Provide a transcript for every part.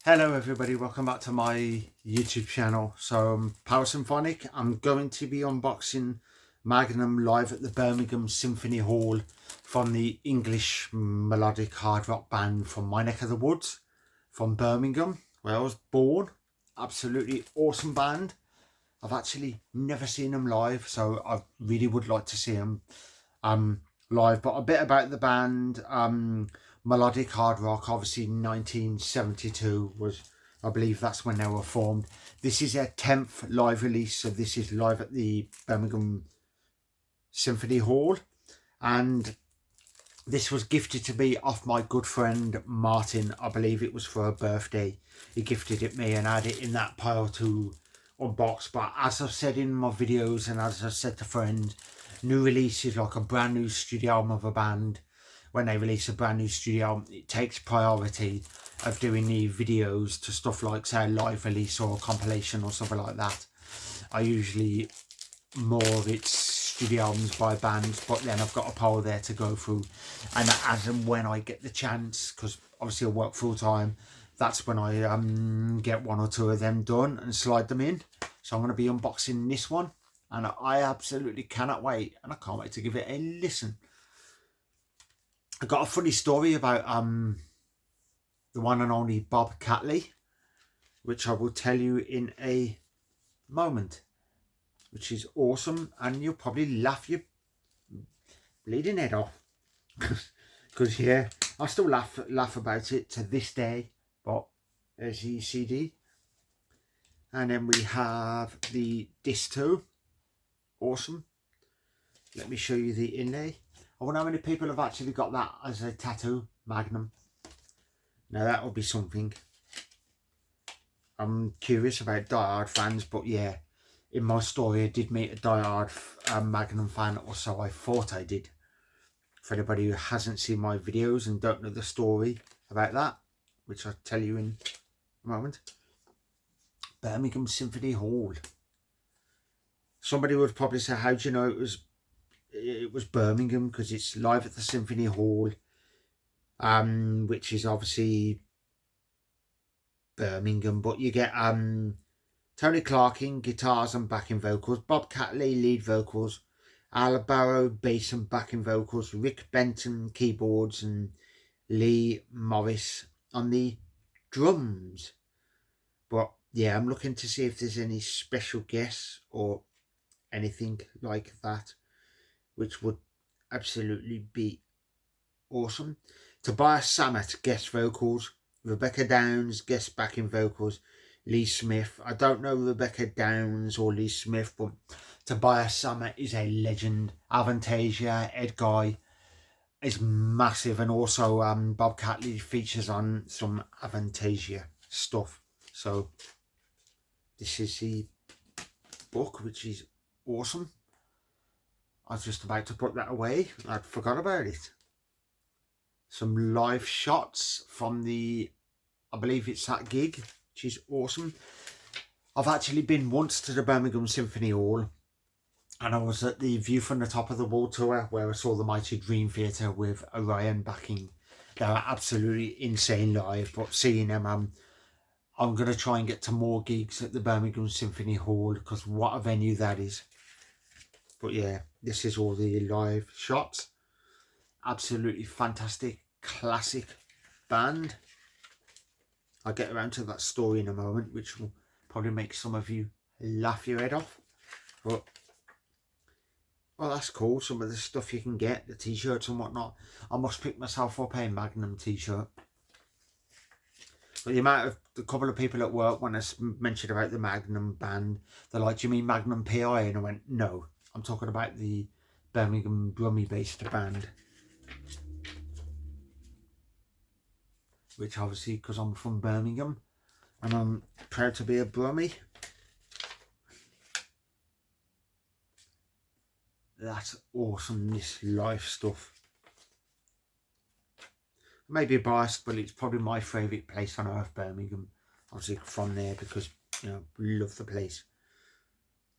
Hello everybody, welcome back to my YouTube channel. So Power Symphonic, I'm going to be unboxing Magnum live at the Birmingham Symphony Hall from the English melodic hard rock band from my neck of the woods, from Birmingham, where I was born. Absolutely awesome band. I've actually never seen them live, so I really would like to see them live. But a bit about the band. Melodic hard rock, obviously 1972 was, I believe that's when they were formed. This is their 10th live release, so this is live at the Birmingham Symphony Hall, and this was gifted to me off my good friend Martin. I believe it was for her birthday. He gifted it me and I had it in that pile to unbox. But as I've said in my videos and as I said to friends, new release is like a brand new studio album of a band. When they release a brand new studio album, it takes priority of doing the videos to stuff like, say, a live release or a compilation or something like that. I usually more of its studio albums by bands, but then I've got a pile there to go through, and as and when I get the chance, because obviously I work full time, that's when I get one or two of them done and slide them in. So I'm going to be unboxing this one, and I absolutely cannot wait, and I can't wait to give it a listen. I got a funny story about the one and only Bob Catley, which I will tell you in a moment, which is awesome, and you'll probably laugh your bleeding head off, because yeah, I still laugh about it to this day. But there's the CD, and then we have the disc 2. Awesome. Let me show you the inlay. I wonder how many people have actually got that as a tattoo, Magnum. Now that will be something. I'm curious about Die Hard fans, but yeah, in my story I did meet a Die Hard Magnum fan, or so I thought I did. For anybody who hasn't seen my videos and don't know the story about that, which I'll tell you in a moment. Birmingham Symphony Hall. Somebody would probably say, how do you know it was Birmingham? Because it's live at the Symphony Hall, which is obviously Birmingham. But you get Tony Clarkin guitars and backing vocals, Bob Catley lead vocals, Al Barrow bass and backing vocals, Rick Benton keyboards, and Lee Morris on the drums. But yeah, I'm looking to see if there's any special guests or anything like that, which would absolutely be awesome. Tobias Sammet guest vocals, Rebecca Downs guest backing vocals, Lee Smith. I don't know Rebecca Downs or Lee Smith, but Tobias Sammet is a legend. Avantasia, Ed Guy is massive, and also Bob Catley features on some Avantasia stuff. So this is the book, which is awesome. I was just about to put that away. I'd forgot about it. Some live shots from the, I believe it's that gig, which is awesome. I've actually been once to the Birmingham Symphony Hall, and I was at the View from the Top of the Wall tour, where I saw the Mighty Dream Theatre with Orion backing. They were absolutely insane live, but seeing them, I'm going to try and get to more gigs at the Birmingham Symphony Hall, because what a venue that is. But yeah, this is all the live shots. Absolutely fantastic, classic band. I'll get around to that story in a moment, which will probably make some of you laugh your head off. But, well, that's cool. Some of the stuff you can get, the t-shirts and whatnot. I must pick myself up a Magnum t-shirt. But the amount of, a couple of people at work, when I mentioned about the Magnum band, they're like, do you mean Magnum PI? And I went, no, I'm talking about the Birmingham Brummie-based band. Which obviously, because I'm from Birmingham, and I'm proud to be a Brummie. That's awesome, this live stuff. I may be biased, but it's probably my favourite place on earth, Birmingham. Obviously from there, because, you know, love the place.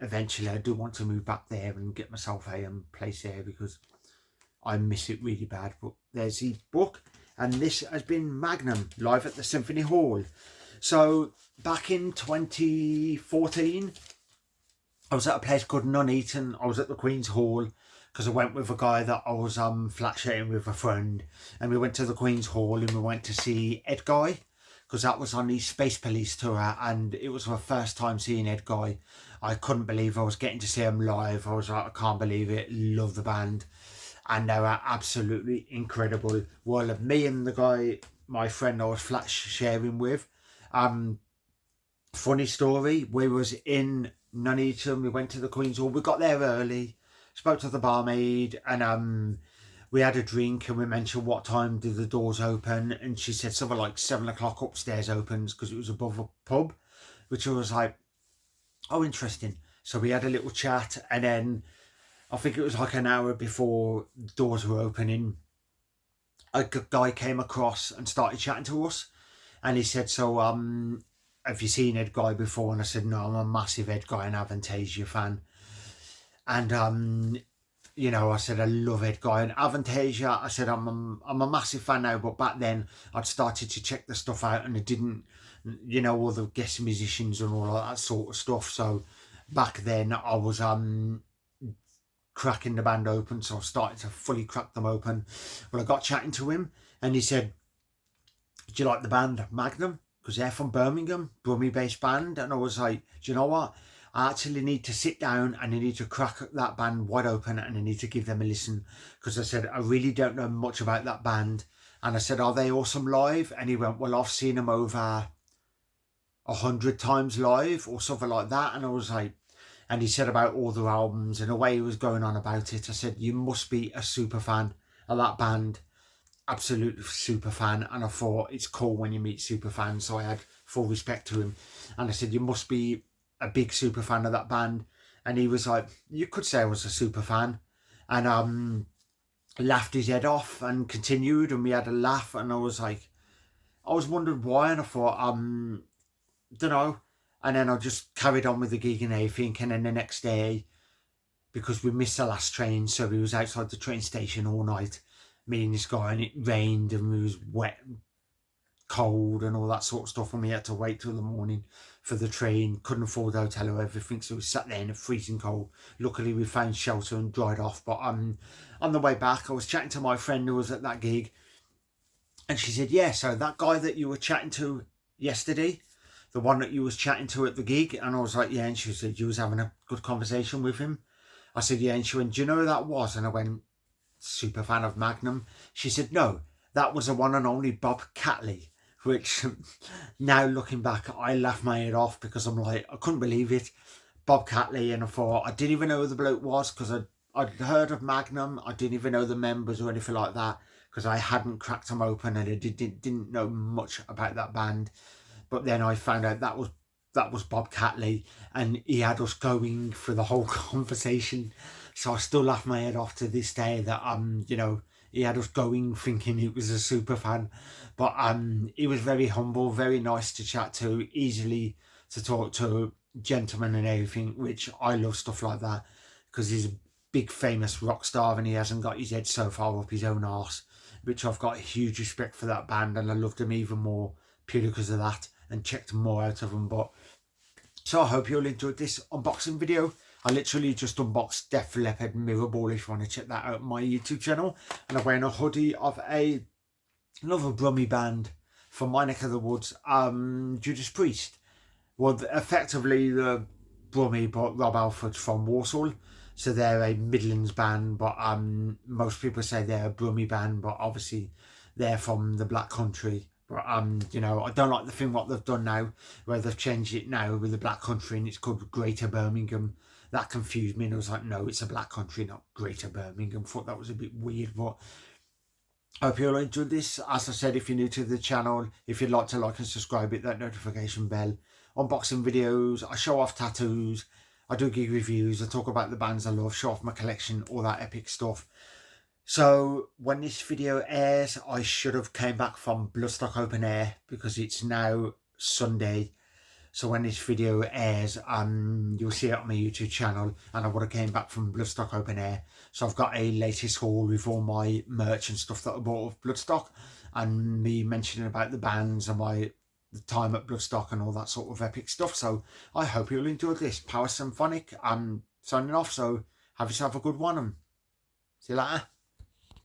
Eventually I do want to move back there and get myself a place there, because I miss it really bad. But there's the book, and this has been Magnum live at the Symphony Hall. So back in 2014, I was at a place called Nuneaton. I was at the Queen's Hall because I went with a guy that I was flat sharing with a friend, and we went to the Queen's Hall and we went to see Ed Guy because that was on the Space Police tour, and it was my first time seeing Ed Guy. I couldn't believe I was getting to see him live. I was like, I can't believe it. Love the band, and they were absolutely incredible. Well, me and the guy, my friend I was flat sharing with, funny story, we was in Nuneaton, we went to the Queen's Hall, we got there early, spoke to the barmaid, and we had a drink, and we mentioned what time did the doors open, and she said something like 7 o'clock upstairs opens because it was above a pub, which I was like, oh, interesting. So we had a little chat, and then I think it was like an hour before the doors were opening, a guy came across and started chatting to us, and he said, so have you seen Ed Guy before? And I said, no, I'm a massive Ed Guy and Avantasia fan. And you know, I said I love Ed Guy and Avantasia. I said I'm a massive fan now, but back then I'd started to check the stuff out, and I didn't, you know, all the guest musicians and all that sort of stuff. So back then I was cracking the band open, so I started to fully crack them open. Well, I got chatting to him, and he said, do you like the band Magnum? Because they're from Birmingham, Brummie-based band. And I was like, do you know what? I actually need to sit down and I need to crack that band wide open, and I need to give them a listen. Because I said, I really don't know much about that band. And I said, are they awesome live? And he went, well, I've seen them over 100 times live or something like that. And I was like, and he said about all their albums and the way he was going on about it. I said, you must be a super fan of that band. Absolute super fan. And I thought, it's cool when you meet super fans, so I had full respect to him, and I said, you must be a big super fan of that band. And he was like, you could say I was a super fan, and laughed his head off and continued, and we had a laugh, and I was like, I was wondering why, and I thought, don't know. And then I just carried on with the gig and everything, and then the next day, because we missed the last train, so we was outside the train station all night, me and this guy, and it rained and we was wet and cold and all that sort of stuff, and we had to wait till the morning for the train. Couldn't afford the hotel or everything, so we sat there in the freezing cold. Luckily we found shelter and dried off. But on the way back, I was chatting to my friend who was at that gig, and she said, yeah, so that guy that you were chatting to yesterday, the one that you was chatting to at the gig? And I was like, yeah. And she said, you was having a good conversation with him? I said, yeah. And she went, do you know who that was? And I went, super fan of Magnum. She said, no, that was the one and only Bob Catley. Which now looking back, I laughed my head off, because I'm like, I couldn't believe it. Bob Catley. And I thought, I didn't even know who the bloke was, because I'd heard of Magnum. I didn't even know the members or anything like that, because I hadn't cracked them open, and I didn't know much about that band. But then I found out that was Bob Catley, and he had us going for the whole conversation. So I still laugh my head off to this day that you know, he had us going thinking he was a super fan. But he was very humble, very nice to chat to, easily to talk to, gentleman and everything, which I love stuff like that, because he's a big famous rock star and he hasn't got his head so far up his own arse, which I've got a huge respect for that band, and I loved them even more purely because of that, and checked more out of them. But so I hope you all enjoyed this unboxing video. I literally just unboxed Def Leppard Mirror Ball, if you want to check that out on my YouTube channel. And I'm wearing a hoodie of another Brummie band from my neck of the woods, Judas Priest. Well, effectively the Brummie, but Rob Alford's from Walsall. So they're a Midlands band, but most people say they're a Brummie band, but obviously they're from the Black Country. But you know, I don't like the thing what they've done now, where they've changed it now with the Black Country, and it's called Greater Birmingham. That confused me, and I was like, no, it's a Black Country, not Greater Birmingham. Thought that was a bit weird, but I hope you all enjoyed this. As I said, if you're new to the channel, if you'd like to like and subscribe, hit that notification bell. Unboxing videos, I show off tattoos, I do gig reviews, I talk about the bands I love, show off my collection, all that epic stuff. So when this video airs, I should have came back from Bloodstock Open Air, because it's now Sunday. So when this video airs, you'll see it on my YouTube channel, and I would have came back from Bloodstock Open Air. So I've got a latest haul with all my merch and stuff that I bought of Bloodstock, and me mentioning about the bands and my the time at Bloodstock and all that sort of epic stuff. So I hope you'll enjoy this. Power Symphonic, I'm signing off, so have yourself a good one and see you later.